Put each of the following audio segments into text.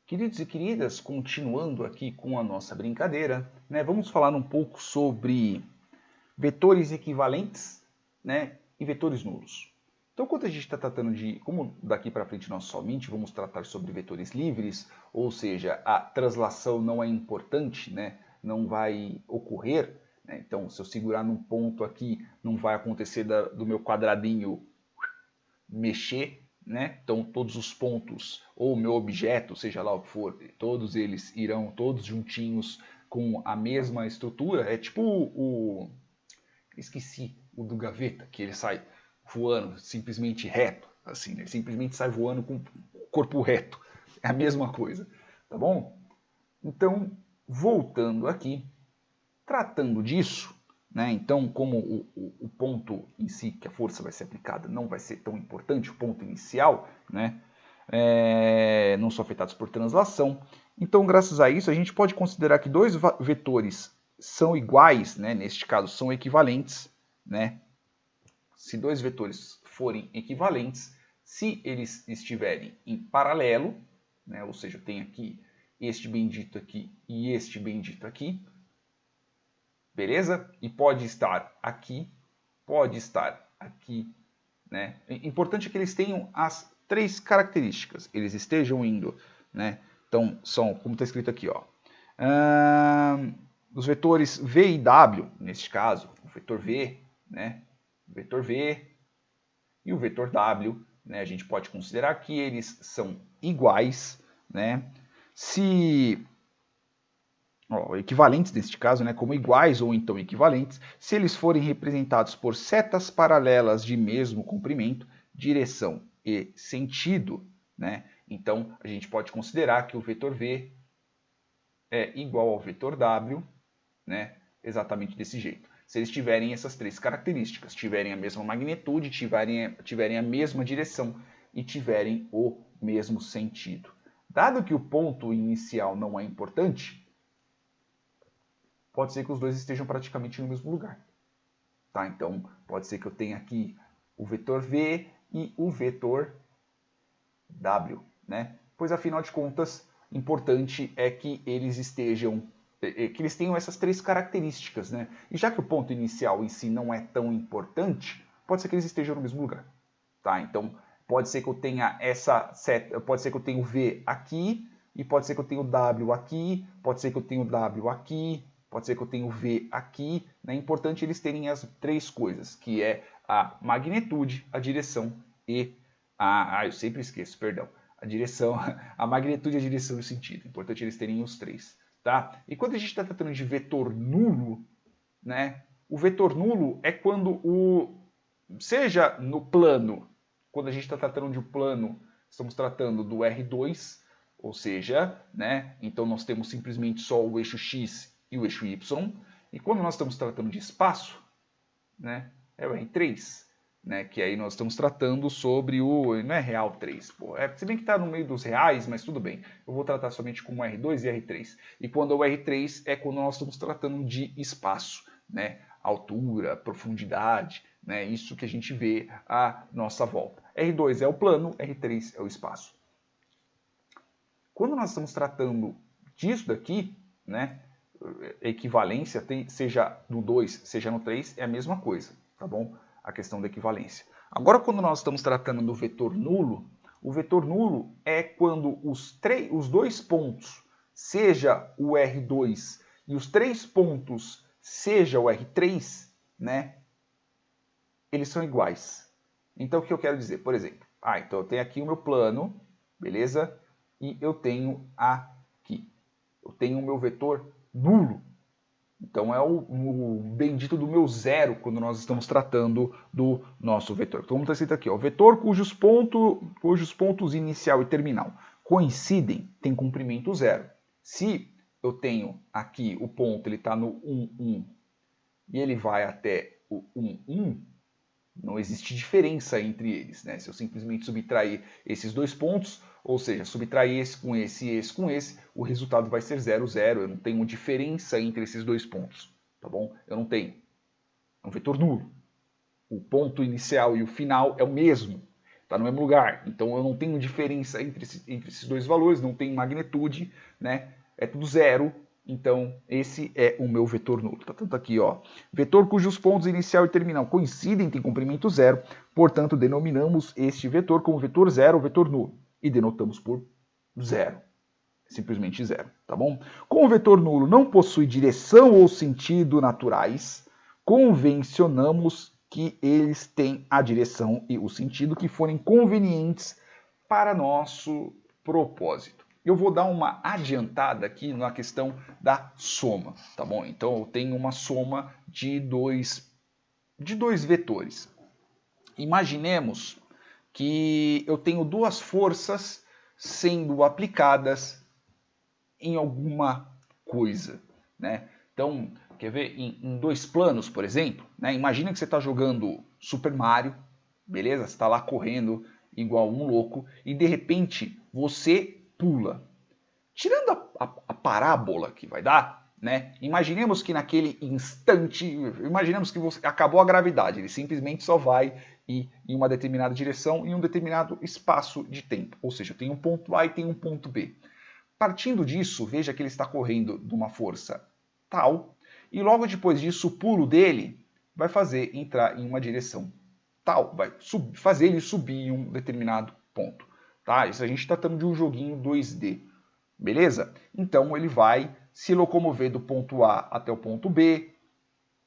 Queridos e queridas, continuando aqui com a nossa brincadeira, né, vamos falar um pouco sobre vetores equivalentes, né, e vetores nulos. Então, quando a gente está tratando de, como daqui para frente nós somente vamos tratar sobre vetores livres, ou seja, a translação não é importante, né, não vai ocorrer, né, então se eu segurar num ponto aqui, não vai acontecer do meu quadradinho mexer, né? Então todos os pontos ou meu objeto, seja lá o que for, todos eles irão todos juntinhos com a mesma estrutura. É tipo esqueci o do gaveta, que ele sai voando simplesmente reto, assim, né? Ele simplesmente sai voando com o corpo reto. É a mesma coisa, tá bom? Então, voltando aqui, tratando disso, né? Então, como o ponto em si, que a força vai ser aplicada, não vai ser tão importante, o ponto inicial, né? Não são afetados por translação. Então, graças a isso, a gente pode considerar que dois vetores são iguais, né? Neste caso, são equivalentes. Né? Se dois vetores forem equivalentes, se eles estiverem em paralelo, né? Ou seja, eu tenho aqui este bendito aqui e este bendito aqui, beleza? E pode estar aqui, né? Importante é que eles tenham as três características, eles estejam indo, né? Então, são, como está escrito aqui, ó, os vetores V e W, neste caso, o vetor V, né? O vetor V e o vetor W, né? A gente pode considerar que eles são iguais, né? Se equivalentes neste caso, né, como iguais ou então equivalentes, se eles forem representados por setas paralelas de mesmo comprimento, direção e sentido, né? Então a gente pode considerar que o vetor V é igual ao vetor W, né? Exatamente desse jeito. Se eles tiverem essas três características, tiverem a mesma magnitude, tiverem a mesma direção e tiverem o mesmo sentido. Dado que o ponto inicial não é importante, pode ser que os dois estejam praticamente no mesmo lugar. Tá? Então, pode ser que eu tenha aqui o vetor V e o vetor W. Né? Pois, afinal de contas, importante é que eles estejam, que eles tenham essas três características. Né? E já que o ponto inicial em si não é tão importante, pode ser que eles estejam no mesmo lugar. Tá? Então, pode ser que eu tenha essa seta, pode ser que eu tenha o V aqui, e pode ser que eu tenha o W aqui, pode ser que eu tenha o W aqui, pode ser que eu tenha o V aqui. É importante eles terem as três coisas, que é a magnitude, a direção e eu sempre esqueço, perdão. A direção, a magnitude, a direção e o sentido. É importante eles terem os três. Tá? E quando a gente está tratando de vetor nulo, né? O vetor nulo é quando seja no plano, quando a gente está tratando de um plano, estamos tratando do R2, ou seja, né? Então nós temos simplesmente só o eixo X e o eixo Y. E quando nós estamos tratando de espaço, né? É o R3. Né, que aí nós estamos tratando sobre o... Não é real 3, pô. Se bem que está no meio dos reais, mas tudo bem. Eu vou tratar somente com o R2 e R3. E quando é o R3 é quando nós estamos tratando de espaço. Né? Altura, profundidade, né? Isso que a gente vê à nossa volta. R2 é o plano, R3 é o espaço. Quando nós estamos tratando disso daqui, né? Equivalência, seja no 2, seja no 3, é a mesma coisa, tá bom? A questão da equivalência. Agora, quando nós estamos tratando do vetor nulo, o vetor nulo é quando os dois pontos, seja o R2 e os três pontos, seja o R3, né? Eles são iguais. Então, o que eu quero dizer? Por exemplo, então eu tenho aqui o meu plano, beleza? E eu tenho aqui. Eu tenho o meu vetor nulo. Então é o bendito do meu zero quando nós estamos tratando do nosso vetor. Então, como está escrito aqui, ó, o vetor cujos pontos inicial e terminal coincidem tem comprimento zero. Se eu tenho aqui o ponto, ele está no 1, 1 e ele vai até o 1, 1, não existe diferença entre eles. Né? Se eu simplesmente subtrair esses dois pontos, ou seja, subtrair esse com esse e esse com esse, o resultado vai ser 0, 0. Eu não tenho diferença entre esses dois pontos. Tá bom? Eu não tenho. É um vetor nulo. O ponto inicial e o final é o mesmo. está no mesmo lugar. Então eu não tenho diferença entre esses dois valores, não tem magnitude, né? É tudo zero. Então esse é o meu vetor nulo. Tá tanto aqui, ó. Vetor cujos pontos inicial e terminal coincidem tem comprimento zero, portanto denominamos este vetor como vetor zero ou vetor nulo e denotamos por zero. Simplesmente zero, tá bom? Como o vetor nulo não possui direção ou sentido naturais, convencionamos que eles têm a direção e o sentido que forem convenientes para nosso propósito. Eu vou dar uma adiantada aqui na questão da soma, tá bom? Então eu tenho uma soma de dois vetores. Imaginemos que eu tenho duas forças sendo aplicadas em alguma coisa, né? Então, quer ver? Em dois planos, por exemplo, né? Imagina que você está jogando Super Mario, beleza? Você está lá correndo igual um louco e de repente você pula. Tirando a parábola que vai dar, né? Imaginemos que naquele instante, imaginemos que acabou a gravidade, ele simplesmente só vai ir em uma determinada direção em um determinado espaço de tempo. Ou seja, tem um ponto A e tem um ponto B. Partindo disso, veja que ele está correndo de uma força tal, e logo depois disso o pulo dele vai fazer entrar em uma direção tal, vai fazer ele subir em um determinado ponto. Tá? Isso a gente está tratando de um joguinho 2D. Beleza? Então ele vai se locomover do ponto A até o ponto B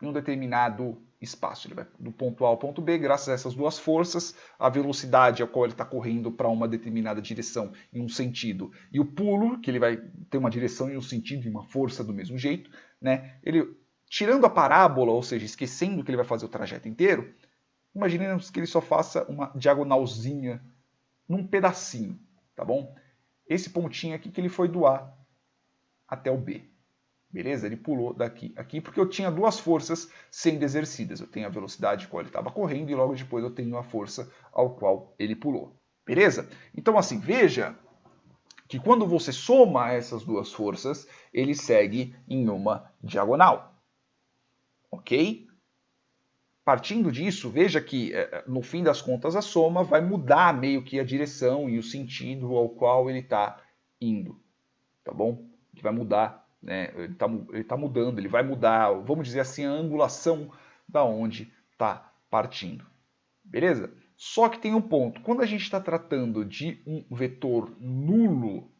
em um determinado espaço. Ele vai do ponto A ao ponto B, graças a essas duas forças, a velocidade a qual ele está correndo para uma determinada direção em um sentido, e o pulo, que ele vai ter uma direção e um sentido e uma força do mesmo jeito, né? Ele, tirando a parábola, ou seja, esquecendo que ele vai fazer o trajeto inteiro, imaginemos que ele só faça uma diagonalzinha num pedacinho, tá bom? Esse pontinho aqui que ele foi do A até o B. Beleza? Ele pulou daqui aqui porque eu tinha duas forças sendo exercidas. Eu tenho a velocidade qual ele estava correndo e logo depois eu tenho a força ao qual ele pulou. Beleza? Então assim, veja que quando você soma essas duas forças, ele segue em uma diagonal. Ok? Partindo disso, veja que no fim das contas a soma vai mudar meio que a direção e o sentido ao qual ele está indo. Tá bom? Ele vai mudar. Né? Ele tá mudando, ele vai mudar, vamos dizer assim, a angulação da onde está partindo. Beleza? Só que tem um ponto. Quando a gente está tratando de um vetor nulo,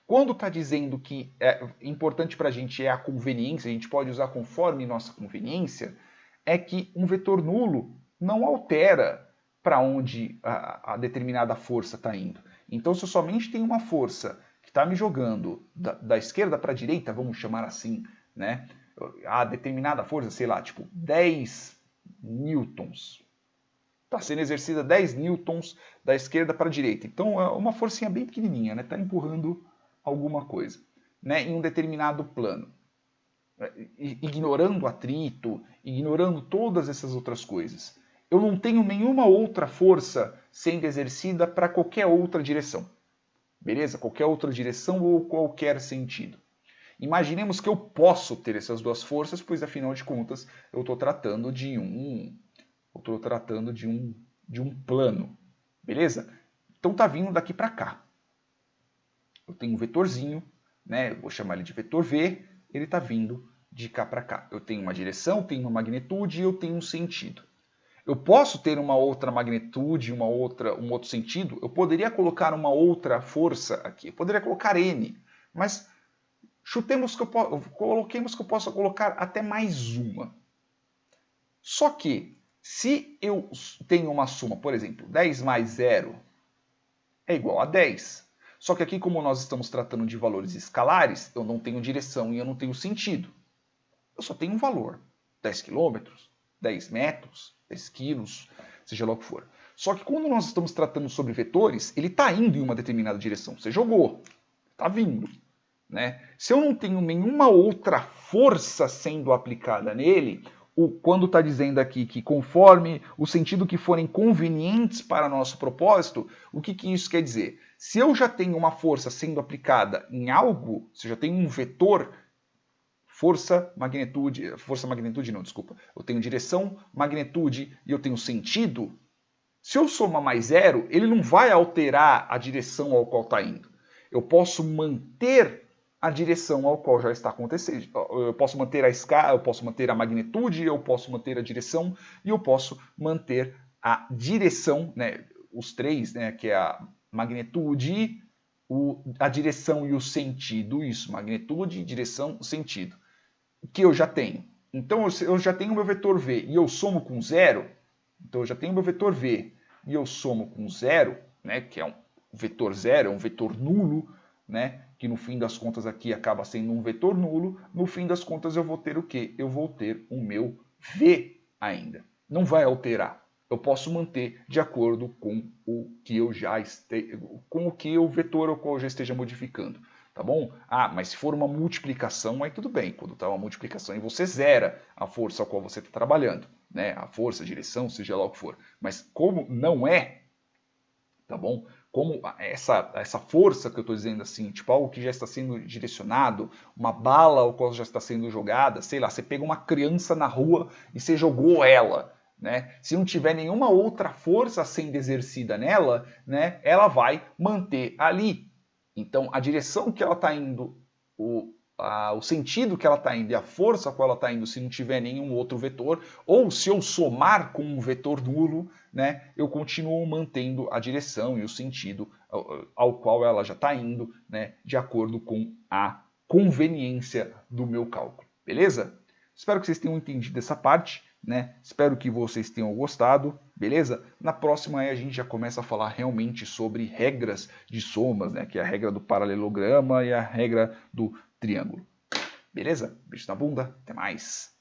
quando está dizendo que é importante para a gente é a conveniência, a gente pode usar conforme nossa conveniência, é que um vetor nulo não altera para onde a determinada força está indo. Então, se eu somente tenho uma força está me jogando da esquerda para a direita, vamos chamar assim, né? A determinada força, sei lá, tipo 10 newtons. Está sendo exercida 10 newtons da esquerda para a direita. Então é uma forcinha bem pequenininha, né? Está empurrando alguma coisa, né? Em um determinado plano. Ignorando atrito, ignorando todas essas outras coisas. Eu não tenho nenhuma outra força sendo exercida para qualquer outra direção. Beleza? Qualquer outra direção ou qualquer sentido. Imaginemos que eu posso ter essas duas forças, pois afinal de contas eu estou tratando de um plano. Beleza? Então tá vindo daqui para cá. Eu tenho um vetorzinho, né? Eu vou chamar ele de vetor V, ele está vindo de cá para cá. Eu tenho uma direção, tenho uma magnitude e eu tenho um sentido. Eu posso ter uma outra magnitude, um outro sentido. Eu poderia colocar uma outra força aqui. Eu poderia colocar N. Mas coloquemos que eu possa colocar até mais uma. Só que, se eu tenho uma soma, por exemplo, 10 mais 0 é igual a 10. Só que aqui, como nós estamos tratando de valores escalares, eu não tenho direção e eu não tenho sentido. Eu só tenho um valor. 10 quilômetros, 10 metros, 10 quilos, seja lá o que for. Só que quando nós estamos tratando sobre vetores, ele está indo em uma determinada direção. Você jogou, está vindo. Né? Se eu não tenho nenhuma outra força sendo aplicada nele, quando está dizendo aqui que conforme o sentido que forem convenientes para nosso propósito, o que isso quer dizer? Se eu já tenho uma força sendo aplicada em algo, se eu já tenho um vetor, força, magnitude não, desculpa. Eu tenho direção, magnitude e eu tenho sentido. Se eu somar mais zero, ele não vai alterar a direção ao qual está indo. Eu posso manter a direção ao qual já está acontecendo. Eu posso manter a escala, eu posso manter a magnitude, eu posso manter a direção e eu posso manter a direção, né, os três, né, que é a magnitude, a direção e o sentido. Isso, magnitude, direção, sentido. Que eu já tenho. Então eu já tenho meu vetor v e eu somo com zero. Então eu já tenho meu vetor v e eu somo com zero, né, que é um vetor zero, é um vetor nulo, né, que no fim das contas aqui acaba sendo um vetor nulo. No fim das contas eu vou ter o quê? Eu vou ter o meu v ainda. Não vai alterar. Eu posso manter de acordo com o que eu já com o que o vetor ao qual eu já esteja modificando. Tá bom? Ah, mas se for uma multiplicação, aí tudo bem. Quando está uma multiplicação, aí você zera a força a qual você está trabalhando, né? A força, a direção, seja lá o que for. Mas como não é, tá bom? Como essa força que eu estou dizendo assim, tipo algo que já está sendo direcionado, uma bala ao qual já está sendo jogada, sei lá, você pega uma criança na rua e você jogou ela, né? Se não tiver nenhuma outra força sendo exercida nela, né, ela vai manter ali. Então, a direção que ela está indo, o sentido que ela está indo e a força com ela está indo, se não tiver nenhum outro vetor, ou se eu somar com um vetor nulo, né, eu continuo mantendo a direção e o sentido ao qual ela já está indo, né, de acordo com a conveniência do meu cálculo. Beleza? Espero que vocês tenham entendido essa parte, né? Espero que vocês tenham gostado, beleza? Na próxima a gente já começa a falar realmente sobre regras de somas, né? Que é a regra do paralelograma e a regra do triângulo. Beleza? Beijo na bunda, até mais!